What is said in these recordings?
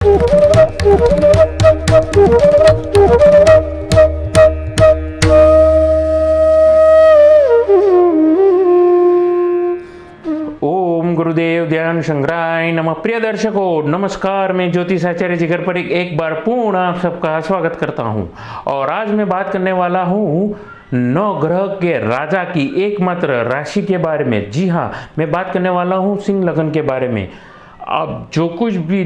ओम गुरुदेव ध्यान शंकराय नमः। प्रिय दर्शकों नमस्कार, मैं ज्योतिष आचार्य जिगर पर एक बार पूर्ण आप सबका स्वागत करता हूं। और आज मैं बात करने वाला हूं 9 ग्रह के राजा की एकमात्र राशि के बारे में। जी हाँ, मैं बात करने वाला हूं सिंह लगन के बारे में। अब जो कोई भी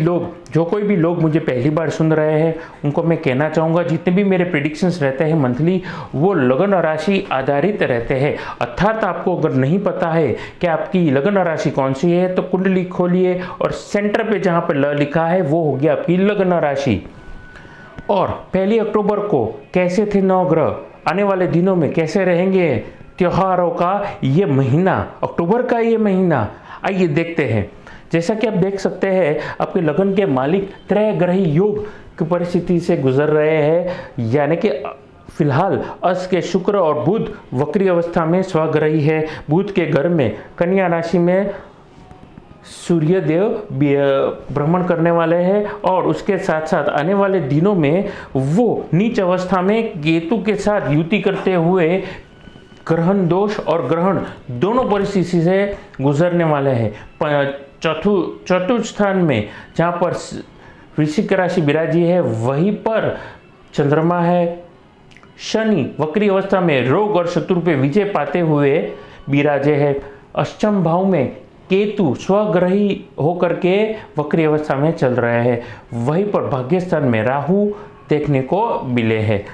लोग मुझे पहली बार सुन रहे हैं उनको मैं कहना चाहूँगा, जितने भी मेरे प्रेडिक्शंस रहते हैं मंथली, वो लगन राशि आधारित रहते हैं। अर्थात आपको अगर नहीं पता है कि आपकी लगन राशि कौन सी है तो कुंडली खोलिए और सेंटर पे जहाँ पे ल लिखा है वो होगी आपकी लगन राशि। और 1 अक्टूबर को कैसे थे 9 ग्रह, आने वाले दिनों में कैसे रहेंगे त्योहारों का ये महीना, अक्टूबर का ये महीना, आइए देखते हैं। जैसा कि आप देख सकते हैं, आपके लगन के मालिक त्रयग्रही योग की परिस्थिति से गुजर रहे हैं, यानी कि फिलहाल अस के शुक्र और बुध वक्री अवस्था में स्वग्रही है। बुध के घर में कन्या राशि में सूर्यदेव भ्रमण करने वाले हैं और उसके साथ साथ आने वाले दिनों में वो नीच अवस्था में केतु के साथ युति करते हुए ग्रहण दोष और ग्रहण दोनों परिस्थिति से गुजरने वाले हैं। चतुर्थ स्थान में जहाँ पर वृश्चिक राशि विराजी है वहीं पर चंद्रमा है। शनि वक्री अवस्था में रोग और शत्रु पे विजय पाते हुए विराजे है। अष्टम भाव में केतु स्वग्रही होकर के वक्री अवस्था में चल रहे हैं। वहीं पर भाग्य स्थान में राहु देखने को मिले हैं।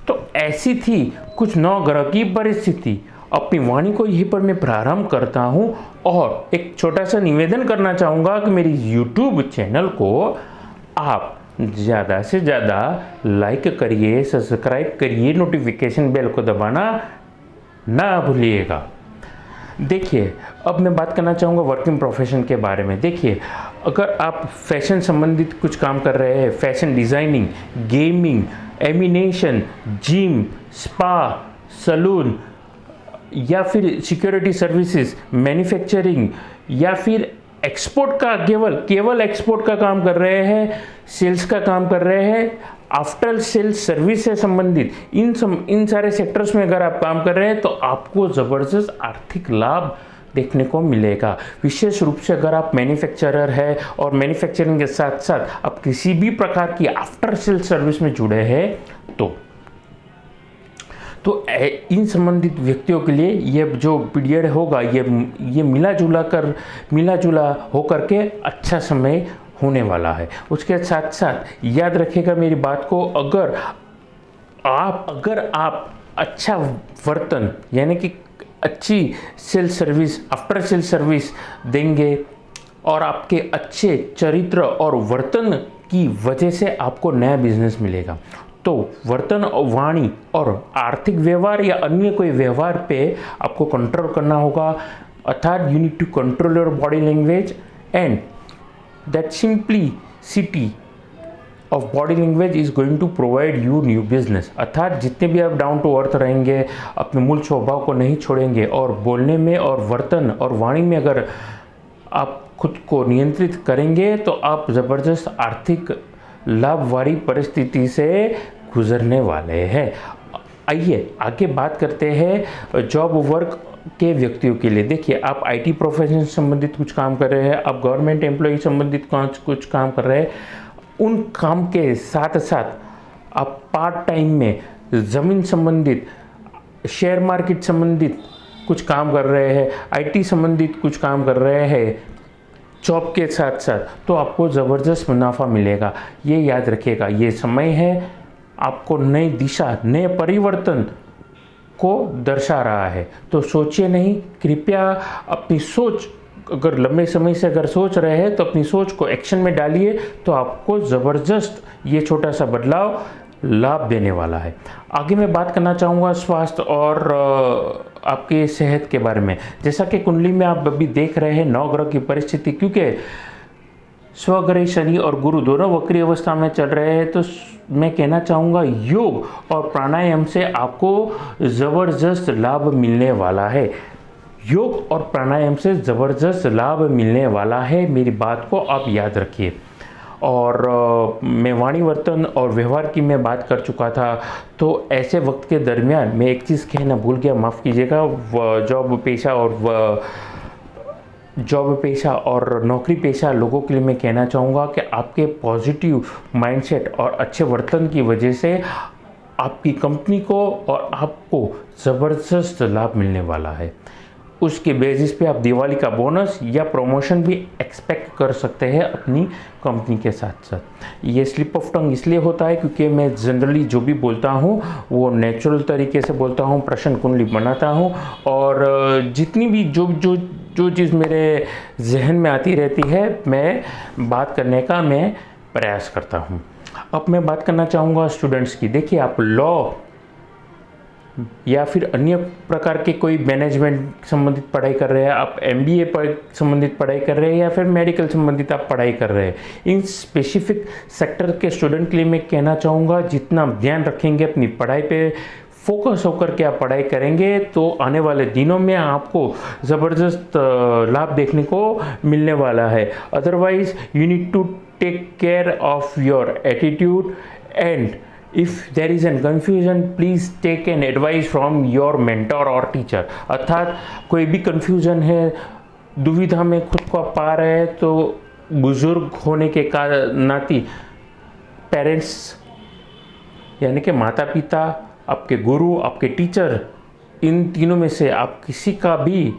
तो ऐसी थी कुछ 9 ग्रह की परिस्थिति। अपनी वाणी को यहीं पर मैं प्रारंभ करता हूं और एक छोटा सा निवेदन करना चाहूँगा कि मेरी YouTube चैनल को आप ज़्यादा से ज़्यादा लाइक करिए, सब्सक्राइब करिए, नोटिफिकेशन बेल को दबाना ना भूलिएगा। देखिए, अब मैं बात करना चाहूँगा वर्किंग प्रोफेशन के बारे में। देखिए, अगर आप फैशन संबंधित कुछ काम कर रहे हैं, fashion designing, gaming, animation, gym, spa, salon या फिर सिक्योरिटी सर्विसेज, मैन्युफैक्चरिंग या फिर एक्सपोर्ट का केवल एक्सपोर्ट का काम कर रहे हैं, सेल्स का काम कर रहे हैं, आफ्टर सेल्स सर्विस से संबंधित इन सारे सेक्टर्स में अगर आप काम कर रहे हैं तो आपको ज़बरदस्त आर्थिक लाभ देखने को मिलेगा। विशेष रूप से अगर आप मैन्युफैक्चरर है और मैन्युफैक्चरिंग के साथ साथ आप किसी भी प्रकार की आफ्टर सेल्स सर्विस में जुड़े हैं तो इन संबंधित व्यक्तियों के लिए ये जो पीरियड होगा ये मिला जुला होकर के अच्छा समय होने वाला है। उसके साथ साथ याद रखिएगा मेरी बात को, अगर आप अच्छा वर्तन यानी कि अच्छी sale service, after sale service देंगे और आपके अच्छे चरित्र और वर्तन की वजह से आपको नया बिजनेस मिलेगा। तो वर्तन, वाणी और आर्थिक व्यवहार या अन्य कोई व्यवहार पे आपको कंट्रोल करना होगा। अर्थात you need to control your body language and that simplicity of body language is going to provide you new business. अर्थात जितने भी आप डाउन टू अर्थ रहेंगे, अपने मूल स्वभाव को नहीं छोड़ेंगे और बोलने में और वर्तन और वाणी में अगर आप खुद को नियंत्रित करेंगे तो आप ज़बरदस्त आर्थिक लाभ वाली परिस्थिति से गुजरने वाले हैं। आइए आगे बात करते हैं जॉब वर्क के व्यक्तियों के लिए। देखिए, आप आईटी प्रोफेशन से संबंधित कुछ काम कर रहे हैं, आप गवर्नमेंट एम्प्लॉय संबंधित कुछ काम कर रहे हैं, उन काम के साथ साथ आप पार्ट टाइम में ज़मीन संबंधित, शेयर मार्केट संबंधित कुछ काम कर रहे हैं, आईटी संबंधित कुछ काम कर रहे हैं जॉब के साथ साथ, तो आपको ज़बरदस्त मुनाफा मिलेगा। ये याद रखिएगा, ये समय है आपको नई दिशा, नए परिवर्तन को दर्शा रहा है। तो सोचिए नहीं, कृपया अपनी सोच, अगर लंबे समय से अगर सोच रहे हैं तो अपनी सोच को एक्शन में डालिए, तो आपको ज़बरदस्त ये छोटा सा बदलाव लाभ देने वाला है। आगे मैं बात करना चाहूँगा स्वास्थ्य और आपके सेहत के बारे में। जैसा कि कुंडली में आप अभी देख रहे हैं 9 ग्रह की परिस्थिति, क्योंकि स्वग्रह शनि और गुरु दोनों वक्री अवस्था में चल रहे हैं, तो मैं कहना चाहूँगा योग और प्राणायाम से आपको ज़बरदस्त लाभ मिलने वाला है। योग और प्राणायाम से ज़बरदस्त लाभ मिलने वाला है, मेरी बात को आप याद रखिए। और मैं वाणी वर्तन और व्यवहार की मैं बात कर चुका था। तो ऐसे वक्त के दरमियान मैं एक चीज़ कहना भूल गया, माफ़ कीजिएगा। जॉब पेशा और नौकरी पेशा लोगों के लिए मैं कहना चाहूँगा कि आपके पॉजिटिव माइंडसेट और अच्छे वर्तन की वजह से आपकी कंपनी को और आपको ज़बरदस्त लाभ मिलने वाला है। उसके बेसिस पे आप दिवाली का बोनस या प्रमोशन भी एक्सपेक्ट कर सकते हैं अपनी कंपनी के साथ साथ। ये स्लिप ऑफ टंग इसलिए होता है क्योंकि मैं जनरली जो भी बोलता हूँ वो नेचुरल तरीके से बोलता हूँ, प्रश्न कुंडली बनाता हूँ और जितनी भी जो चीज़ मेरे जहन में आती रहती है मैं बात करने का मैं प्रयास करता हूँ। अब मैं बात करना चाहूँगा स्टूडेंट्स की। देखिए, आप लॉ या फिर अन्य प्रकार के कोई मैनेजमेंट संबंधित पढ़ाई कर रहे हैं, आप एमबीए संबंधित पढ़ाई कर रहे हैं या फिर मेडिकल संबंधित आप पढ़ाई कर रहे हैं, इन स्पेसिफिक सेक्टर के स्टूडेंट के लिए मैं कहना चाहूँगा जितना ध्यान रखेंगे अपनी पढ़ाई पे, फोकस होकर के आप पढ़ाई करेंगे तो आने वाले दिनों में आपको ज़बरदस्त लाभ देखने को मिलने वाला है। Otherwise you need to take care of your attitude and if there is an confusion please take an advice from your mentor or teacher। अर्थात कोई भी confusion है, दुविधा में खुद को आप पा रहे हैं तो बुजुर्ग होने के नाते पेरेंट्स यानी कि माता पिता, आपके गुरु, आपके टीचर, इन तीनों में से आप किसी का भी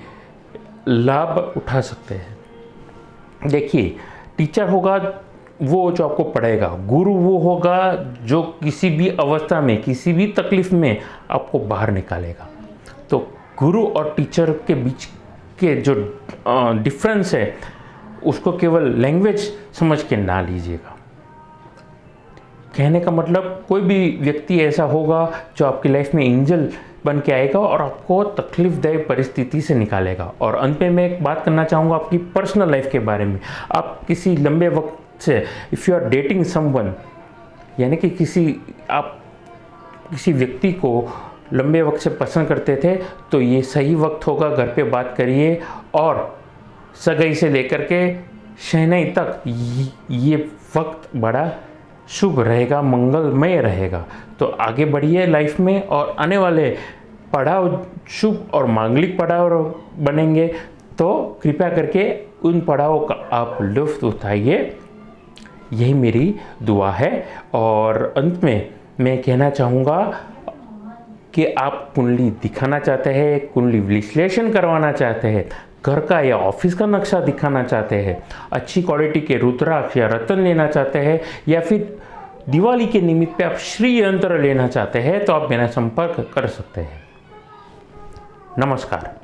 लाभ उठा सकते हैं। देखिए, टीचर होगा वो जो आपको पढ़ाएगा, गुरु वो होगा जो किसी भी अवस्था में, किसी भी तकलीफ में आपको बाहर निकालेगा। तो गुरु और टीचर के बीच के जो डिफरेंस है उसको केवल लैंग्वेज समझ के ना लीजिएगा। कहने का मतलब, कोई भी व्यक्ति ऐसा होगा जो आपकी लाइफ में एंजल बन के आएगा और आपको तकलीफदायक परिस्थिति से निकालेगा। और अंत में मैं एक बात करना चाहूँगा आपकी पर्सनल लाइफ के बारे में। आप किसी लंबे वक्त से if you are dating someone, यानी कि आप किसी व्यक्ति को लंबे वक्त से पसंद करते थे, तो ये सही वक्त होगा, घर पे बात करिए और सगाई से लेकर के शहनाई तक ये वक्त बड़ा शुभ रहेगा, मंगलमय रहेगा। तो आगे बढ़िए लाइफ में और आने वाले पड़ाव शुभ और मांगलिक पड़ाव बनेंगे, तो कृपया करके उन पड़ावों का आप लुत्फ उठाइए। यही मेरी दुआ है। और अंत में मैं कहना चाहूँगा कि आप कुंडली दिखाना चाहते हैं, कुंडली विश्लेषण करवाना चाहते हैं, घर का या ऑफिस का नक्शा दिखाना चाहते हैं, अच्छी क्वालिटी के रुद्राक्ष या रत्न लेना चाहते हैं, या फिर दिवाली के निमित्त पे आप श्री यंत्र लेना चाहते हैं, तो आप मेरा संपर्क कर सकते हैं। नमस्कार।